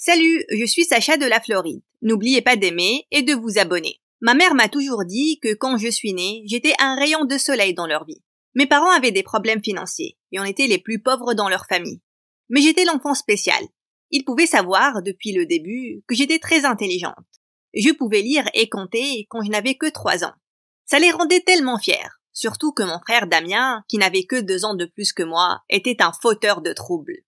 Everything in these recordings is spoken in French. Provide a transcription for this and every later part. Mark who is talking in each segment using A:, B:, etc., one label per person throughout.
A: Salut, je suis Sacha de la Floride. N'oubliez pas d'aimer et de vous abonner. Ma mère m'a toujours dit que quand je suis née, j'étais un rayon de soleil dans leur vie. Mes parents avaient des problèmes financiers et on était les plus pauvres dans leur famille. Mais j'étais l'enfant spécial. Ils pouvaient savoir depuis le début que j'étais très intelligente. Je pouvais lire et compter quand je n'avais que 3 ans. Ça les rendait tellement fiers, surtout que mon frère Damien, qui n'avait que 2 ans de plus que moi, était un fauteur de troubles.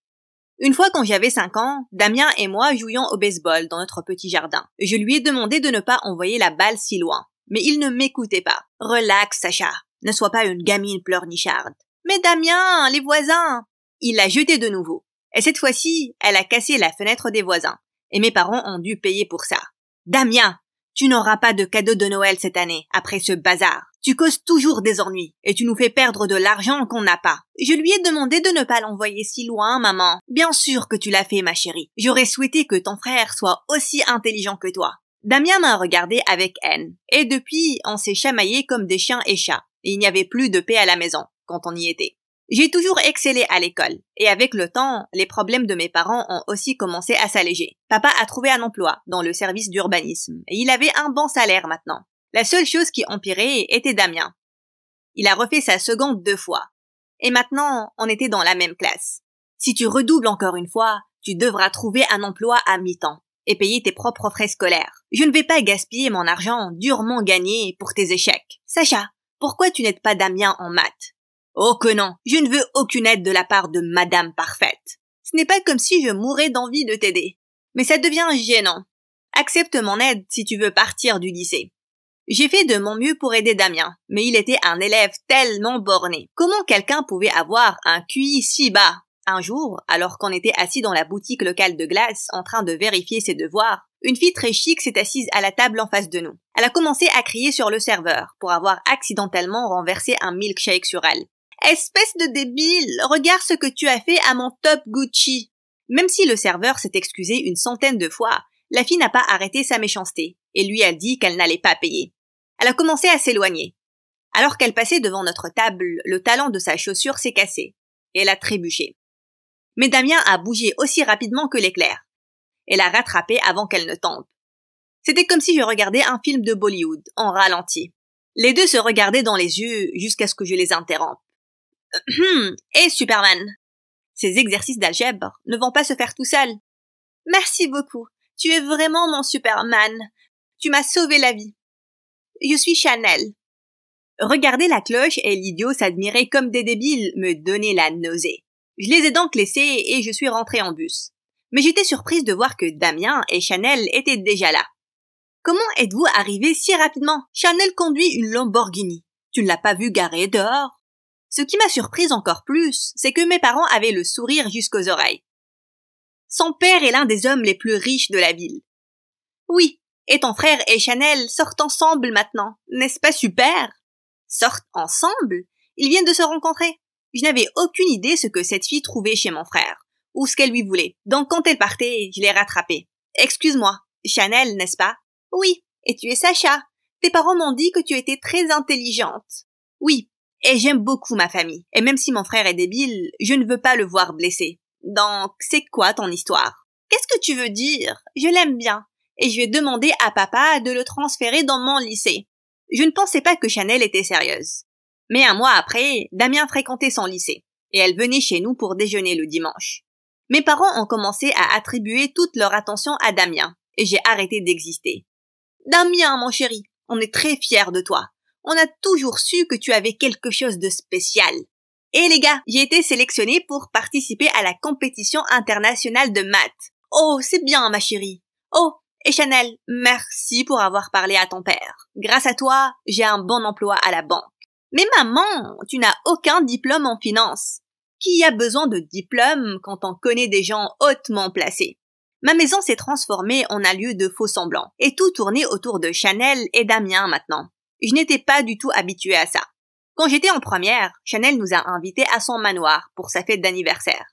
A: Une fois quand j'avais 5 ans, Damien et moi jouions au baseball dans notre petit jardin. Je lui ai demandé de ne pas envoyer la balle si loin, mais il ne m'écoutait pas. « Relax, Sacha, ne sois pas une gamine pleurnicharde. »« Mais Damien, les voisins !» Il l'a jetée de nouveau. Et cette fois-ci, elle a cassé la fenêtre des voisins. Et mes parents ont dû payer pour ça. « Damien, tu n'auras pas de cadeau de Noël cette année, après ce bazar. Tu causes toujours des ennuis, et tu nous fais perdre de l'argent qu'on n'a pas. » Je lui ai demandé de ne pas l'envoyer si loin, maman. Bien sûr que tu l'as fait, ma chérie. J'aurais souhaité que ton frère soit aussi intelligent que toi. Damien m'a regardé avec haine. Et depuis, on s'est chamaillés comme des chiens et chats. Et il n'y avait plus de paix à la maison, quand on y était. J'ai toujours excellé à l'école. Et avec le temps, les problèmes de mes parents ont aussi commencé à s'alléger. Papa a trouvé un emploi dans le service d'urbanisme. Et il avait un bon salaire maintenant. La seule chose qui empirait était Damien. Il a refait sa seconde 2 fois. Et maintenant, on était dans la même classe. Si tu redoubles encore une fois, tu devras trouver un emploi à mi-temps et payer tes propres frais scolaires. Je ne vais pas gaspiller mon argent durement gagné pour tes échecs. Sacha, pourquoi tu n'aides pas Damien en maths? Oh que non, je ne veux aucune aide de la part de Madame Parfaite. Ce n'est pas comme si je mourais d'envie de t'aider. Mais ça devient gênant. Accepte mon aide si tu veux partir du lycée. J'ai fait de mon mieux pour aider Damien, mais il était un élève tellement borné. Comment quelqu'un pouvait avoir un QI si bas? Un jour, alors qu'on était assis dans la boutique locale de glace en train de vérifier ses devoirs, une fille très chic s'est assise à la table en face de nous. Elle a commencé à crier sur le serveur pour avoir accidentellement renversé un milkshake sur elle. « Espèce de débile, regarde ce que tu as fait à mon top Gucci !» Même si le serveur s'est excusé une centaine de fois, la fille n'a pas arrêté sa méchanceté et lui a dit qu'elle n'allait pas payer. Elle a commencé à s'éloigner. Alors qu'elle passait devant notre table, le talon de sa chaussure s'est cassé et elle a trébuché. Mais Damien a bougé aussi rapidement que l'éclair et l'a rattrapée avant qu'elle ne tombe. C'était comme si je regardais un film de Bollywood en ralenti. Les deux se regardaient dans les yeux jusqu'à ce que je les interrompe. « Et Superman, ces exercices d'algèbre ne vont pas se faire tout seuls. »« Merci beaucoup, tu es vraiment mon Superman. Tu m'as sauvé la vie. » « Je suis Chanel. » Regarder la cloche et l'idiot s'admirer comme des débiles me donnait la nausée. Je les ai donc laissés et je suis rentrée en bus. Mais j'étais surprise de voir que Damien et Chanel étaient déjà là. « Comment êtes-vous arrivés si rapidement? Chanel conduit une Lamborghini. Tu ne l'as pas vu garer dehors? » Ce qui m'a surprise encore plus, c'est que mes parents avaient le sourire jusqu'aux oreilles. Son père est l'un des hommes les plus riches de la ville. Oui. Et ton frère et Chanel sortent ensemble maintenant, n'est-ce pas super? Sortent ensemble? Ils viennent de se rencontrer. Je n'avais aucune idée ce que cette fille trouvait chez mon frère, ou ce qu'elle lui voulait. Donc quand elle partait, je l'ai rattrapée. Excuse-moi, Chanel, n'est-ce pas? Oui, et tu es Sacha. Tes parents m'ont dit que tu étais très intelligente. Oui, et j'aime beaucoup ma famille. Et même si mon frère est débile, je ne veux pas le voir blessé. Donc, c'est quoi ton histoire? Qu'est-ce que tu veux dire? Je l'aime bien. Et je vais demander à papa de le transférer dans mon lycée. Je ne pensais pas que Chanel était sérieuse. Mais un mois après, Damien fréquentait son lycée, et elle venait chez nous pour déjeuner le dimanche. Mes parents ont commencé à attribuer toute leur attention à Damien, et j'ai arrêté d'exister. Damien, mon chéri, on est très fiers de toi. On a toujours su que tu avais quelque chose de spécial. Et les gars, j'ai été sélectionnée pour participer à la compétition internationale de maths. Oh, c'est bien, ma chérie. Oh, et Chanel, merci pour avoir parlé à ton père. Grâce à toi, j'ai un bon emploi à la banque. Mais maman, tu n'as aucun diplôme en finance. Qui a besoin de diplôme quand on connaît des gens hautement placés? Ma maison s'est transformée en un lieu de faux semblants, et tout tournait autour de Chanel et Damien maintenant. Je n'étais pas du tout habituée à ça. Quand j'étais en première, Chanel nous a invités à son manoir pour sa fête d'anniversaire.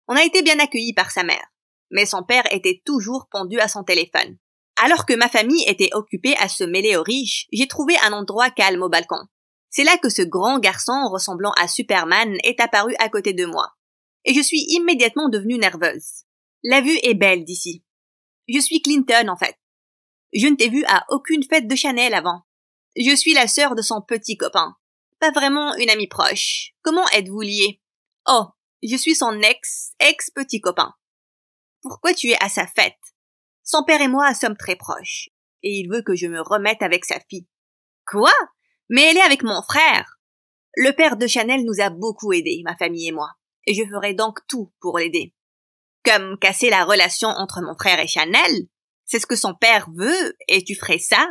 A: On a été bien accueillis par sa mère. Mais son père était toujours pendu à son téléphone. Alors que ma famille était occupée à se mêler aux riches, j'ai trouvé un endroit calme au balcon. C'est là que ce grand garçon ressemblant à Superman est apparu à côté de moi. Et je suis immédiatement devenue nerveuse. La vue est belle d'ici. Je suis Clinton, en fait. Je ne t'ai vu à aucune fête de Chanel avant. Je suis la sœur de son petit copain. Pas vraiment une amie proche. Comment êtes-vous liés? Oh, je suis son ex-petit copain. Pourquoi tu es à sa fête? Son père et moi sommes très proches. Et il veut que je me remette avec sa fille. Quoi? Mais elle est avec mon frère. Le père de Chanel nous a beaucoup aidés, ma famille et moi. Et je ferai donc tout pour l'aider. Comme casser la relation entre mon frère et Chanel? C'est ce que son père veut, et tu ferais ça?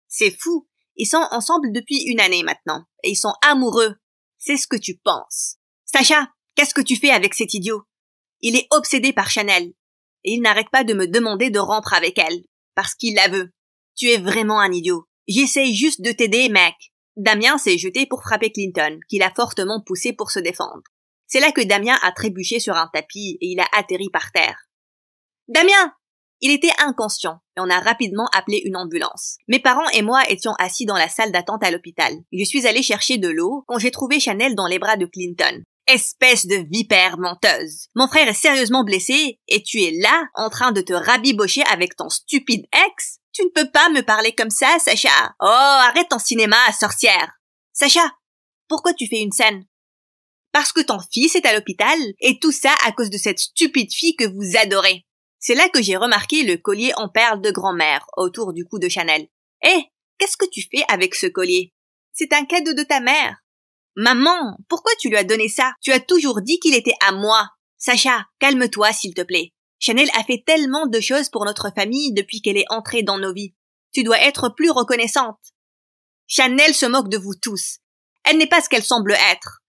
A: C'est fou. Ils sont ensemble depuis 1 année maintenant, et ils sont amoureux. C'est ce que tu penses. Sacha, qu'est-ce que tu fais avec cet idiot? Il est obsédé par Chanel, et il n'arrête pas de me demander de rompre avec elle, parce qu'il la veut. Tu es vraiment un idiot. J'essaye juste de t'aider, mec. Damien s'est jeté pour frapper Clinton, qui l'a fortement poussé pour se défendre. C'est là que Damien a trébuché sur un tapis et il a atterri par terre. Damien! Il était inconscient et on a rapidement appelé une ambulance. Mes parents et moi étions assis dans la salle d'attente à l'hôpital. Je suis allée chercher de l'eau quand j'ai trouvé Chanel dans les bras de Clinton. Espèce de vipère menteuse. Mon frère est sérieusement blessé et tu es là en train de te rabibocher avec ton stupide ex? Tu ne peux pas me parler comme ça, Sacha. Oh, arrête ton cinéma, sorcière. Sacha, pourquoi tu fais une scène? Parce que ton fils est à l'hôpital et tout ça à cause de cette stupide fille que vous adorez. C'est là que j'ai remarqué le collier en perles de grand-mère autour du cou de Chanel. Hé, qu'est-ce que tu fais avec ce collier? C'est un cadeau de ta mère. Maman, pourquoi tu lui as donné ça? Tu as toujours dit qu'il était à moi. Sacha, calme-toi s'il te plaît. Chanel a fait tellement de choses pour notre famille depuis qu'elle est entrée dans nos vies. Tu dois être plus reconnaissante. Chanel se moque de vous tous. Elle n'est pas ce qu'elle semble être.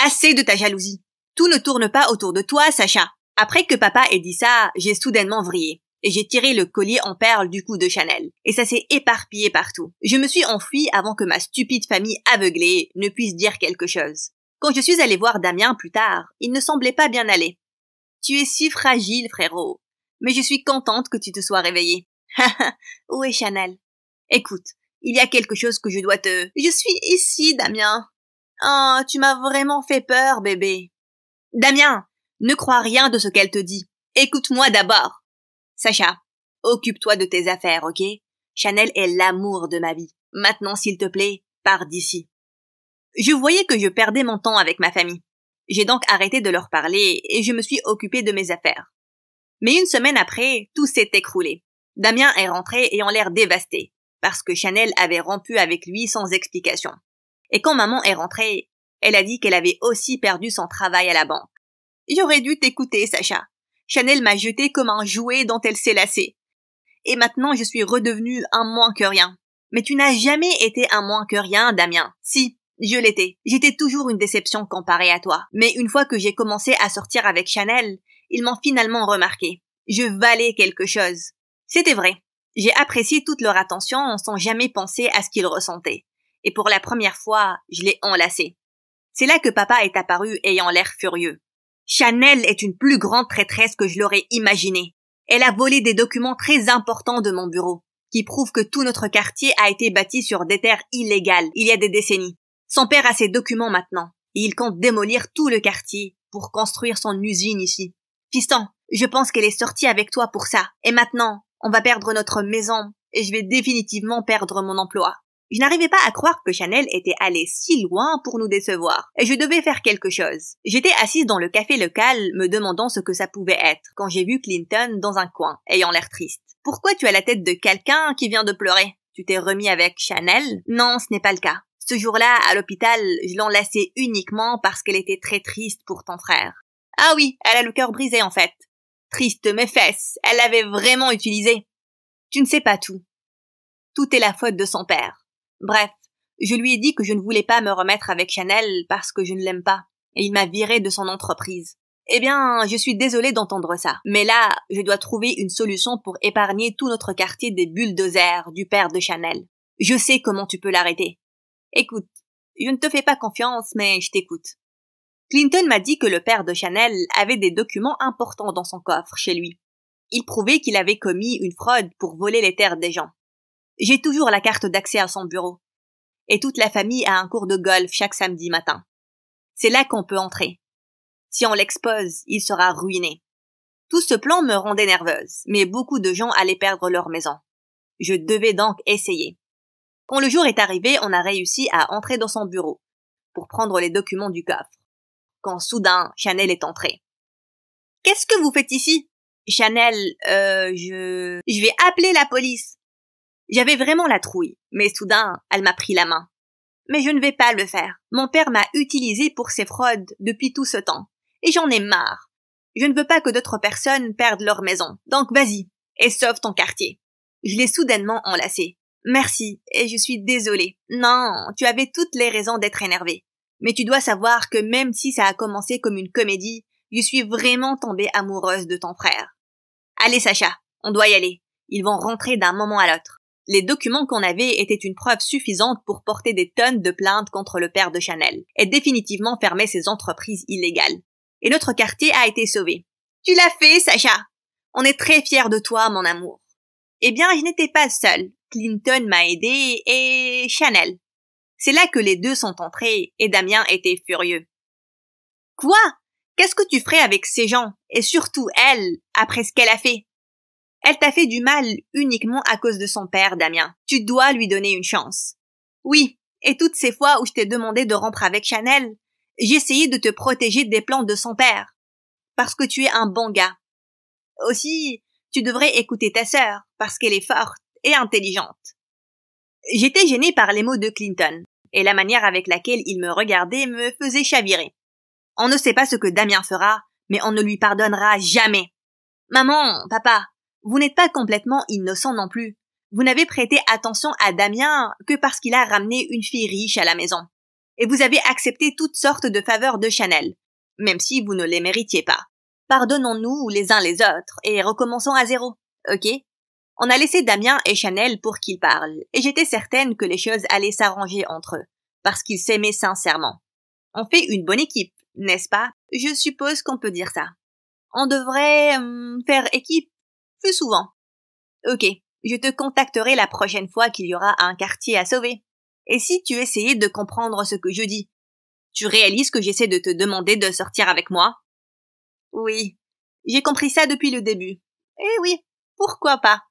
A: Assez de ta jalousie. Tout ne tourne pas autour de toi, Sacha. Après que papa ait dit ça, j'ai soudainement vrillé. Et j'ai tiré le collier en perles du cou de Chanel. Et ça s'est éparpillé partout. Je me suis enfuie avant que ma stupide famille aveuglée ne puisse dire quelque chose. Quand je suis allée voir Damien plus tard, il ne semblait pas bien aller. Tu es si fragile, frérot. Mais je suis contente que tu te sois réveillé. Où est Chanel? Écoute, il y a quelque chose que je dois te... Je suis ici, Damien. Oh, tu m'as vraiment fait peur, bébé. Damien, ne crois rien de ce qu'elle te dit. Écoute-moi d'abord. Sacha, occupe-toi de tes affaires, ok? Chanel est l'amour de ma vie. Maintenant, s'il te plaît, pars d'ici. Je voyais que je perdais mon temps avec ma famille. J'ai donc arrêté de leur parler et je me suis occupée de mes affaires. Mais 1 semaine après, tout s'est écroulé. Damien est rentré ayant l'air dévasté, parce que Chanel avait rompu avec lui sans explication. Et quand maman est rentrée, elle a dit qu'elle avait aussi perdu son travail à la banque. J'aurais dû t'écouter, Sacha. Chanel m'a jeté comme un jouet dont elle s'est lassée. Et maintenant je suis redevenue un moins que rien. Mais tu n'as jamais été un moins que rien, Damien. Si, je l'étais. J'étais toujours une déception comparée à toi. Mais une fois que j'ai commencé à sortir avec Chanel, ils m'ont finalement remarqué. Je valais quelque chose. C'était vrai. J'ai apprécié toute leur attention sans jamais penser à ce qu'ils ressentaient. Et pour la première fois, je l'ai enlacé. C'est là que papa est apparu ayant l'air furieux. Chanel est une plus grande traîtresse que je l'aurais imaginé. Elle a volé des documents très importants de mon bureau, qui prouvent que tout notre quartier a été bâti sur des terres illégales il y a des décennies. Son père a ces documents maintenant, et il compte démolir tout le quartier pour construire son usine ici. Fiston, je pense qu'elle est sortie avec toi pour ça. Et maintenant, on va perdre notre maison, et je vais définitivement perdre mon emploi. Je n'arrivais pas à croire que Chanel était allée si loin pour nous décevoir, et je devais faire quelque chose. J'étais assise dans le café local, me demandant ce que ça pouvait être, quand j'ai vu Clinton dans un coin, ayant l'air triste. Pourquoi tu as la tête de quelqu'un qui vient de pleurer? Tu t'es remis avec Chanel? Non, ce n'est pas le cas. Ce jour-là, à l'hôpital, je l'enlaçais uniquement parce qu'elle était très triste pour ton frère. Ah oui, elle a le cœur brisé en fait. Triste mes fesses, elle l'avait vraiment utilisé. Tu ne sais pas tout. Tout est la faute de son père. Bref, je lui ai dit que je ne voulais pas me remettre avec Chanel parce que je ne l'aime pas, et il m'a viré de son entreprise. Eh bien, je suis désolée d'entendre ça, mais là, je dois trouver une solution pour épargner tout notre quartier des bulldozers du père de Chanel. Je sais comment tu peux l'arrêter. Écoute, je ne te fais pas confiance, mais je t'écoute. Clinton m'a dit que le père de Chanel avait des documents importants dans son coffre chez lui. Il prouvait qu'il avait commis une fraude pour voler les terres des gens. J'ai toujours la carte d'accès à son bureau. Et toute la famille a un cours de golf chaque samedi matin. C'est là qu'on peut entrer. Si on l'expose, il sera ruiné. Tout ce plan me rendait nerveuse, mais beaucoup de gens allaient perdre leur maison. Je devais donc essayer. Quand le jour est arrivé, on a réussi à entrer dans son bureau pour prendre les documents du coffre. Quand soudain, Chanel est entrée. « Qu'est-ce que vous faites ici ?»« Chanel, je vais appeler la police. » J'avais vraiment la trouille, mais soudain, elle m'a pris la main. « Mais je ne vais pas le faire. Mon père m'a utilisé pour ses fraudes depuis tout ce temps. Et j'en ai marre. Je ne veux pas que d'autres personnes perdent leur maison. Donc vas-y, et sauve ton quartier. » Je l'ai soudainement enlacée. « Merci, et je suis désolée. Non, tu avais toutes les raisons d'être énervée. Mais tu dois savoir que même si ça a commencé comme une comédie, je suis vraiment tombée amoureuse de ton frère. Allez Sacha, on doit y aller. Ils vont rentrer d'un moment à l'autre. » Les documents qu'on avait étaient une preuve suffisante pour porter des tonnes de plaintes contre le père de Chanel et définitivement fermer ses entreprises illégales. Et notre quartier a été sauvé. « Tu l'as fait, Sacha! On est très fiers de toi, mon amour. » Eh bien, je n'étais pas seule. Clinton m'a aidée et Chanel. C'est là que les deux sont entrés et Damien était furieux. « Quoi? Qu'est-ce que tu ferais avec ces gens? Et surtout elle, après ce qu'elle a fait? » Elle t'a fait du mal uniquement à cause de son père, Damien. Tu dois lui donner une chance. Oui, et toutes ces fois où je t'ai demandé de rompre avec Chanel, j'ai essayé de te protéger des plans de son père. Parce que tu es un bon gars. Aussi, tu devrais écouter ta sœur, parce qu'elle est forte et intelligente. J'étais gênée par les mots de Clinton, et la manière avec laquelle il me regardait me faisait chavirer. On ne sait pas ce que Damien fera, mais on ne lui pardonnera jamais. Maman, papa, vous n'êtes pas complètement innocent non plus. Vous n'avez prêté attention à Damien que parce qu'il a ramené une fille riche à la maison. Et vous avez accepté toutes sortes de faveurs de Chanel, même si vous ne les méritiez pas. Pardonnons-nous les uns les autres et recommençons à zéro, ok? On a laissé Damien et Chanel pour qu'ils parlent, et j'étais certaine que les choses allaient s'arranger entre eux, parce qu'ils s'aimaient sincèrement. On fait une bonne équipe, n'est-ce pas? Je suppose qu'on peut dire ça. On devrait faire équipe plus souvent. Ok, je te contacterai la prochaine fois qu'il y aura un quartier à sauver. Et si tu essayais de comprendre ce que je dis, tu réalises que j'essaie de te demander de sortir avec moi? Oui, j'ai compris ça depuis le début. Eh oui, pourquoi pas?